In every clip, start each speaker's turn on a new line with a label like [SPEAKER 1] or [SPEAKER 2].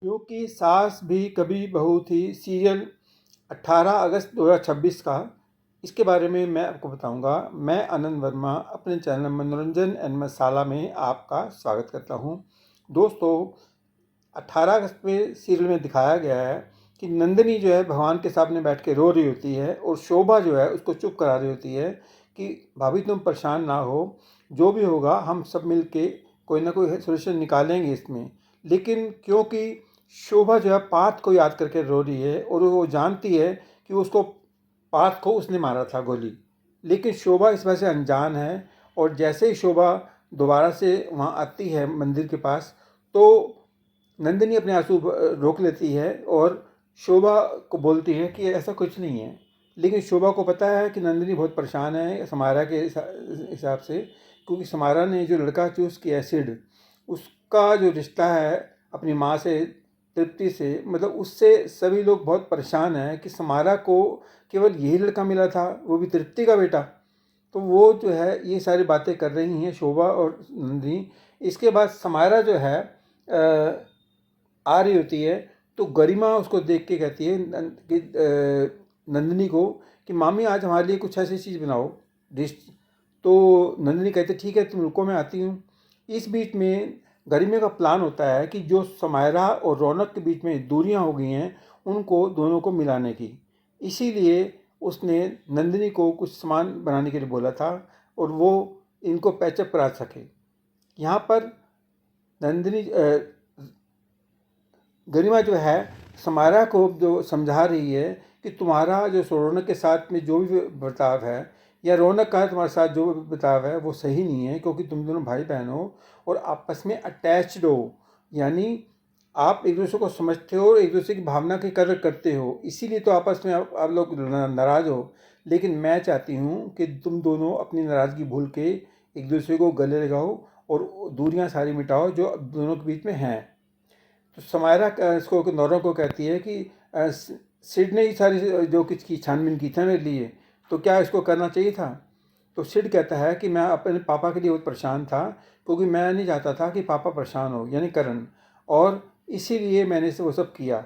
[SPEAKER 1] क्योंकि सास भी कभी बहू थी सीरियल 18 अगस्त 2026 का। इसके बारे में मैं आपको बताऊंगा। मैं आनंद वर्मा अपने चैनल मनोरंजन एंड मसाला में आपका स्वागत करता हूं। दोस्तों, 18 अगस्त में सीरियल में दिखाया गया है कि नंदिनी जो है भगवान के सामने बैठ के रो रही होती है और शोभा जो है उसको चुप करा रही होती है कि भाभी तुम परेशान ना हो, जो भी होगा हम सब मिल के कोई ना कोई सोल्यूशन निकालेंगे इसमें। लेकिन क्योंकि शोभा जो है पार्थ को याद करके रो रही है और वो जानती है कि उसको पार्थ को उसने मारा था गोली, लेकिन शोभा इस वजह से अनजान है। और जैसे ही शोभा दोबारा से वहाँ आती है मंदिर के पास, तो नंदिनी अपने आंसू रोक लेती है और शोभा को बोलती है कि ऐसा कुछ नहीं है। लेकिन शोभा को पता है कि नंदिनी बहुत परेशान है समारा के हिसाब से, क्योंकि समारा ने जो लड़का चूज़ किया एसिड, उसका जो रिश्ता है अपनी माँ से, तृप्ति से, मतलब उससे सभी लोग बहुत परेशान हैं कि समारा को केवल यही लड़का मिला था, वो भी तृप्ति का बेटा। तो वो जो है ये सारी बातें कर रही हैं शोभा और नंदिनी। इसके बाद समारा जो है आ रही होती है, तो गरिमा उसको देख के कहती है नंदिनी को कि मामी आज हमारे लिए कुछ ऐसी चीज़ बनाओ, डिश। तो नंदिनी कहते ठीक है तुम रुको मैं आती हूँ। इस बीच में गरिमा का प्लान होता है कि जो समायरा और रौनक के बीच में दूरियां हो गई हैं उनको दोनों को मिलाने की। इसीलिए उसने नंदिनी को कुछ सामान बनाने के लिए बोला था और वो इनको पैचअप करा सके। यहाँ पर नंदिनी गरिमा जो है समारा को जो समझा रही है कि तुम्हारा जो रौनक के साथ में जो भी बर्ताव है, या रौनक का तुम्हारे साथ जो भी बर्ताव है वो सही नहीं है, क्योंकि तुम दोनों भाई बहन हो और आपस में अटैच्ड हो, यानी आप एक दूसरे को समझते हो और एक दूसरे की भावना की कदर करते हो, इसीलिए तो आपस में आप लोग नाराज़ हो। लेकिन मैं चाहती हूँ कि तुम दोनों अपनी नाराज़गी भूल के एक दूसरे को गले लगाओ और दूरियाँ सारी मिटाओ जो दोनों के बीच में हैं। तो समायरा इसको नौरों को कहती है कि सिड ने ही सारी जो कुछ की छानबीन की थी मेरे लिए, तो क्या इसको करना चाहिए था। तो सिड कहता है कि मैं अपने पापा के लिए बहुत परेशान था, क्योंकि मैं नहीं चाहता था कि पापा परेशान हो, यानी करण, और इसीलिए मैंने वो सब किया।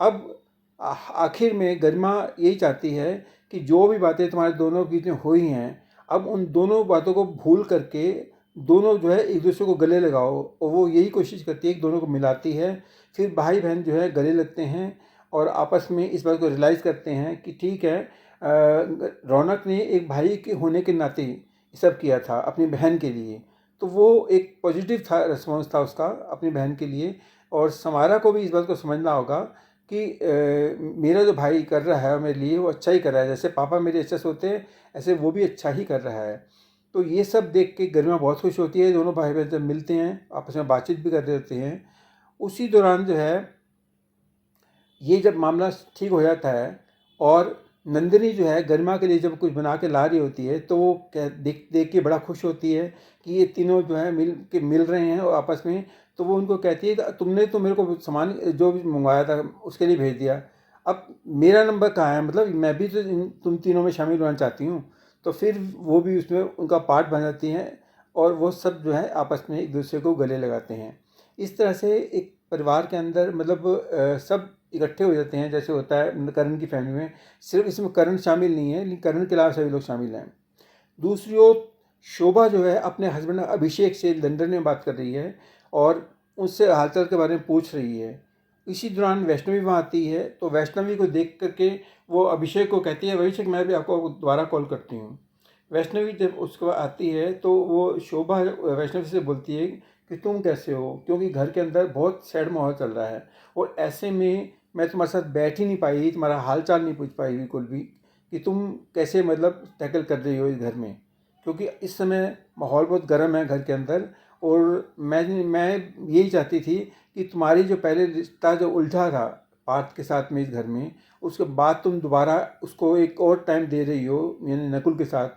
[SPEAKER 1] अब आखिर में गरिमा यही चाहती है कि जो भी बातें तुम्हारे दोनों के बीच में हुई हैं, अब उन दोनों बातों को भूल करके दोनों जो है एक दूसरे को गले लगाओ, और वो यही कोशिश करती है कि दोनों को मिलाती है। फिर भाई बहन जो है गले लगते हैं और आपस में इस बात को रियलाइज़ करते हैं कि ठीक है, रौनक ने एक भाई के होने के नाते सब किया था अपनी बहन के लिए, तो वो एक पॉजिटिव था, रिस्पॉन्स था उसका अपनी बहन के लिए। और समारा को भी इस बात को समझना होगा कि मेरा जो भाई कर रहा है मेरे लिए वो अच्छा ही कर रहा है, जैसे पापा मेरे अच्छे से होते हैं ऐसे वो भी अच्छा ही कर रहा है। तो ये सब देख के गरिमा बहुत खुश होती है। दोनों भाई बहन जब मिलते हैं आपस में बातचीत भी कर रहे होते हैं। उसी दौरान जो है ये जब मामला ठीक हो जाता है और नंदिनी जो है गरिमा के लिए जब कुछ बना के ला रही होती है, तो वो देख देख के बड़ा खुश होती है कि ये तीनों जो है मिल रहे हैं और आपस में। तो वो उनको कहती है तुमने तो मेरे को सामान जो भी मंगवाया था उसके लिए भेज दिया, अब मेरा नंबर कहाँ है, मतलब मैं भी तो तुम तीनों में शामिल होना चाहती हूँ। तो फिर वो भी उसमें उनका पार्ट बन जाती हैं और वो सब जो है आपस में एक दूसरे को गले लगाते हैं। इस तरह से एक परिवार के अंदर मतलब सब इकट्ठे हो जाते हैं, जैसे होता है करण की फैमिली में। सिर्फ इसमें करण शामिल नहीं है, लेकिन करण के अलावा सभी लोग शामिल हैं। दूसरी ओर शोभा जो है अपने हस्बैंड अभिषेक से लंदन में बात कर रही है और उससे हालचाल के बारे में पूछ रही है। इसी दौरान वैष्णवी वहाँ आती है, तो वैष्णवी को देख करके वो अभिषेक को कहती है अभिषेक मैं भी आपको दोबारा कॉल करती हूँ। वैष्णवी जब उसको आती है तो वो शोभा वैष्णवी से बोलती है कि तुम कैसे हो, क्योंकि घर के अंदर बहुत सैड माहौल चल रहा है और ऐसे में मैं तुम्हारे साथ बैठ ही नहीं पाई, तुम्हारा हाल चाल नहीं पूछ पाई बिल्कुल भी कि तुम कैसे मतलब टैकल कर रही हो इस घर में, क्योंकि इस समय माहौल बहुत गर्म है घर के अंदर। और मैं यही चाहती थी कि तुम्हारी जो पहले रिश्ता जो उलझा था पार्थ के साथ में इस घर में, उसके बाद तुम दोबारा उसको एक और टाइम दे रही हो यानी नकुल के साथ,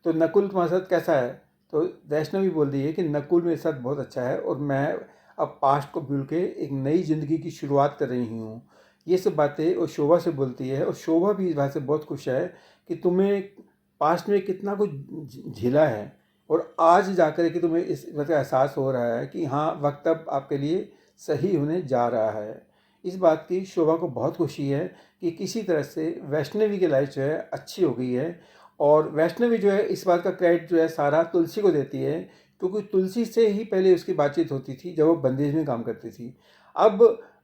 [SPEAKER 1] तो नकुल तुम्हारे साथ कैसा है। तो वैष्णवी बोल रही है कि नकुल मेरे साथ बहुत अच्छा है और मैं अब पास्ट को भूल के एक नई ज़िंदगी की शुरुआत कर रही हूँ। ये सब बातें वो शोभा से बोलती है और शोभा भी इस बात से बहुत खुश है कि तुम्हें पास्ट में कितना कुछ झेला है और आज जाकर के तुम्हें इस बात का एहसास हो रहा है कि हाँ वक्त अब आपके लिए सही होने जा रहा है। इस बात की शोभा को बहुत खुशी है कि किसी तरह से वैष्णवी की लाइफ जो है अच्छी हो गई है। और वैष्णवी जो है इस बात का क्रेडिट जो है सारा तुलसी को देती है, क्योंकि तुलसी से ही पहले उसकी बातचीत होती थी जब वो बंदेज में काम करती थी। अब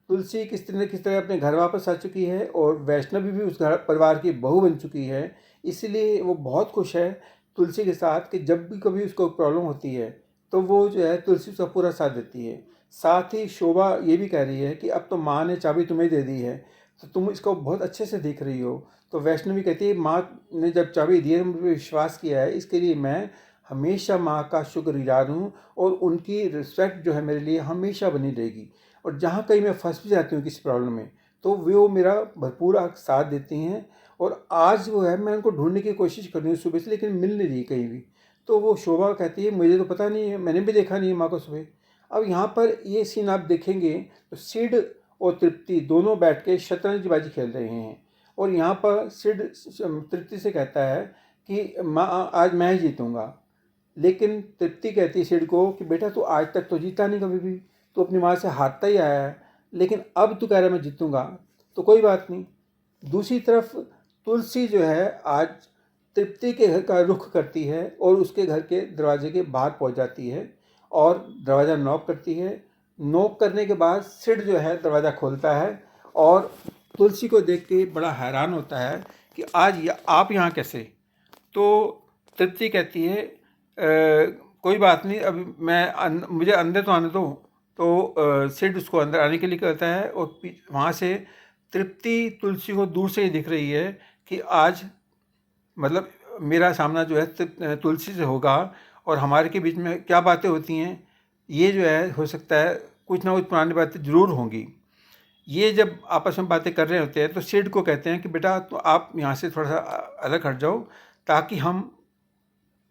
[SPEAKER 1] तुलसी किस तरह अपने घर वापस आ चुकी है और वैष्णवी भी उस घर परिवार की बहू बन चुकी है। इसलिए वो बहुत खुश है तुलसी के साथ कि जब भी कभी उसको प्रॉब्लम होती है तो वो जो है तुलसी उसका पूरा साथ देती है। साथ ही शोभा ये भी कह रही है कि अब तो माँ ने चाबी तुम्हें दे दी है, तो तुम इसको बहुत अच्छे से देख रही हो। तो वैष्णवी कहती है माँ ने जब चाबी दी है, मुझ पर विश्वास किया है, इसके लिए मैं हमेशा माँ का शुक्रगुजार हूँ और उनकी रिस्पेक्ट जो है मेरे लिए हमेशा बनी रहेगी। और जहाँ कहीं मैं फंस भी जाती हूँ किसी प्रॉब्लम में, तो वो मेरा भरपूर साथ देती हैं। और आज वो है मैं उनको ढूंढने की कोशिश कर रही हूँ सुबह से, लेकिन मिल नहीं रही कहीं भी। तो वो शोभा कहती है मुझे तो पता नहीं है, मैंने भी देखा नहीं है माँ को सुबह। अब यहाँ पर ये सीन आप देखेंगे तो सिड और तृप्ति दोनों बैठ के शतरंजबाजी खेल रहे हैं। और यहाँ पर सिड तृप्ति से कहता है कि माँ आज मैं ही जीतूँगा। लेकिन तृप्ति कहती है सिड को कि बेटा तू आज तक तो जीता नहीं कभी भी, तू अपनी माँ से हारता ही आया है, लेकिन अब तू कह रहा है मैं जीतूँगा, तो कोई बात नहीं। दूसरी तरफ तुलसी जो है आज तृप्ति के घर का रुख करती है और उसके घर के दरवाजे के बाहर पहुंच जाती है और दरवाज़ा नॉक करती है। नॉक करने के बाद सिड जो है दरवाज़ा खोलता है और तुलसी को देख के बड़ा हैरान होता है कि आज आप यहाँ कैसे। तो तृप्ति कहती है कोई बात नहीं, अब मुझे अंदर तो आने दो। तो सिड उसको अंदर आने के लिए कहता है और वहाँ से तृप्ति तुलसी को दूर से ही दिख रही है कि आज मतलब मेरा सामना जो है तुलसी से होगा और हमारे के बीच में क्या बातें होती हैं, ये जो है हो सकता है कुछ ना कुछ पुरानी बातें ज़रूर होंगी। ये जब आपस में बातें कर रहे होते हैं तो सिड को कहते हैं कि बेटा तो आप यहाँ से थोड़ा सा अलग हट जाओ ताकि हम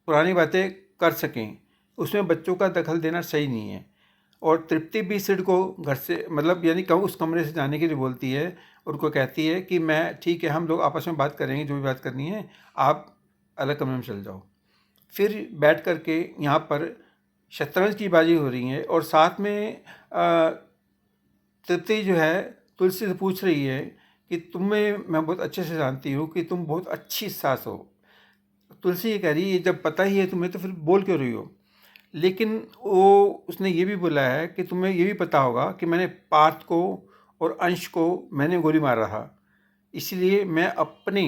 [SPEAKER 1] पुरानी बातें कर सकें, उसमें बच्चों का दखल देना सही नहीं है। और तृप्ति भी सिड को घर से मतलब यानी उस कमरे से जाने के लिए बोलती है और उनको कहती है कि मैं ठीक है हम लोग आपस में बात करेंगे जो भी बात करनी है, आप अलग कमरे में चल जाओ। फिर बैठ कर के यहाँ पर शतरंज की बाजी हो रही है और साथ में तृप्ति जो है तुलसी से पूछ रही है कि तुम्हें मैं बहुत अच्छे से जानती हूँ कि तुम बहुत अच्छी सास हो। तुलसी ये कह रही है जब पता ही है तुम्हें तो फिर बोल क्यों रही हो। लेकिन वो उसने ये भी बोला है कि तुम्हें ये भी पता होगा कि मैंने पार्थ को और अंश को मैंने गोली मार रहा, इसलिए मैं अपने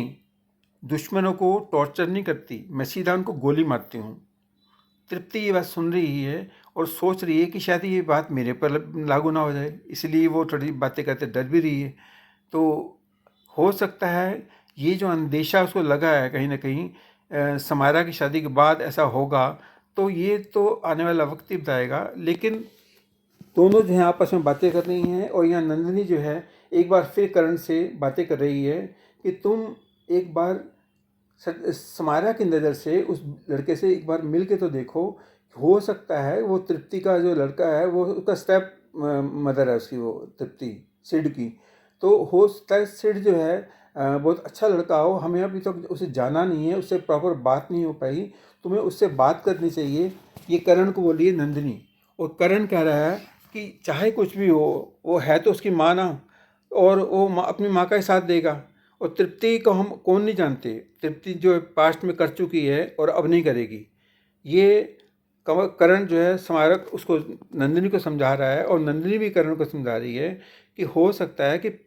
[SPEAKER 1] दुश्मनों को टॉर्चर नहीं करती, मैं सीधा उनको गोली मारती हूँ। तृप्ति ये बात सुन रही है और सोच रही है कि शायद ये बात मेरे पर लागू ना हो जाए, इसलिए वो थोड़ी बातें करते डर भी रही है। तो हो सकता है ये जो अंदेशा उसको लगा है कहीं ना कहीं समायरा की शादी के बाद ऐसा होगा, तो ये तो आने वाला वक्त ही बताएगा। लेकिन दोनों जो हैं आपस में बातें कर रही हैं और यहाँ नंदिनी जो है एक बार फिर करण से बातें कर रही है कि तुम एक बार समायरा की नज़र से उस लड़के से एक बार मिल के तो देखो, हो सकता है वो तृप्ति का जो लड़का है वो उसका स्टेप मदर है उसकी, वो तृप्ति सिड की। तो हो सकता है सिड जो है बहुत अच्छा लड़का हो, हमें अभी तक तो उसे जाना नहीं है, उससे प्रॉपर बात नहीं हो पाई, तुम्हें उससे बात करनी चाहिए, ये करण को बोलिए नंदिनी। और करण कह रहा है कि चाहे कुछ भी हो वो है तो उसकी माँ ना, और वो अपनी माँ का ही साथ देगा। और तृप्ति को हम कौन नहीं जानते, तृप्ति जो पास्ट में कर चुकी है और अब नहीं करेगी। ये करण जो है स्मारक उसको नंदिनी को समझा रहा है और नंदिनी भी करण को समझा रही है कि हो सकता है कि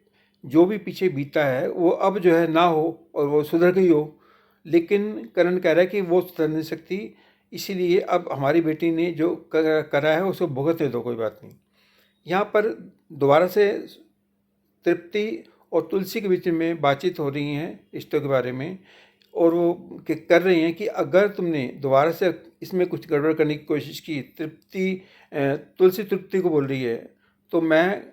[SPEAKER 1] जो भी पीछे बीता है वो अब जो है ना हो और वो सुधर गई हो। लेकिन करण कह रहा है कि वो सुधर नहीं सकती, इसीलिए अब हमारी बेटी ने जो करा है उसको भुगतने दो, कोई बात नहीं। यहाँ पर दोबारा से तृप्ति और तुलसी के बीच में बातचीत हो रही हैं रिश्तों के बारे में, और वो कर रही हैं कि अगर तुमने दोबारा से इसमें कुछ गड़बड़ करने की कोशिश की, तुलसी तृप्ति को बोल रही है, तो मैं